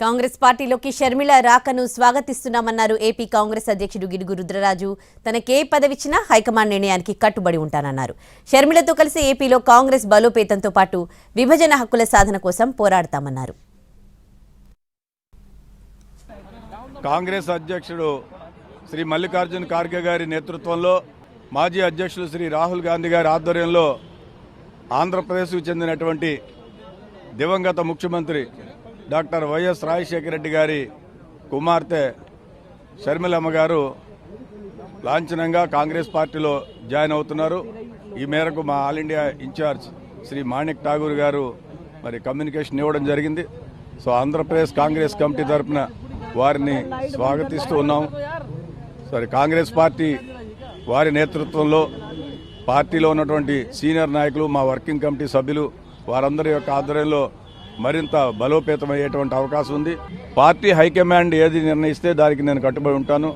కాంగ్రెస్ పార్టీలోకి షర్మిల రాకను స్వాగతిస్తున్నామన్నారు ఏపీ కాంగ్రెస్ అధ్యక్షుడు గిడుగు రుద్రరాజు. తనకే పదవిచ్చినా హైకమాండ్ నిర్ణయానికి కట్టుబడి ఉంటానన్నారు. షర్మిలతో కలిసి ఏపీలో కాంగ్రెస్ బలోపేతంతో పాటు విభజన హక్కుల సాధన కోసం పోరాడతామన్నారు. కాంగ్రెస్ అధ్యక్షుడు శ్రీ మల్లికార్జున ఖార్గే గారి నేతృత్వంలో మాజీ అధ్యక్షులు శ్రీ రాహుల్ గాంధీ గారి ఆధ్వర్యంలో ఆంధ్రప్రదేశ్కు చెందినటువంటి దివంగత ముఖ్యమంత్రి డాక్టర్ వైఎస్ రాజశేఖర రెడ్డి గారి కుమార్తె షర్మిలమ్మ గారు లాంఛనంగా కాంగ్రెస్ పార్టీలో జాయిన్ అవుతున్నారు. ఈ మేరకు మా all India incharge Shri Manik Tagore గారు మరి కమ్యూనికేషన్ ఇవ్వడం జరిగింది. సో ఆంధ్రప్రదేశ్ కాంగ్రెస్ కమిటీ తరఫున వారిని స్వాగతిస్తూ ఉన్నాం. సరే, కాంగ్రెస్ పార్టీ వారి నేతృత్వంలో పార్టీలో ఉన్నటువంటి సీనియర్ నాయకులు, మా వర్కింగ్ కమిటీ సభ్యులు వారందరి యొక్క ఆధ్వర్యంలో మరింత బలోపేతమయ్యేటువంటి అవకాశం ఉంది. పార్టీ హైకమాండ్ ఏది నిర్ణయిస్తే దానికి నేను కట్టుబడి ఉంటాను.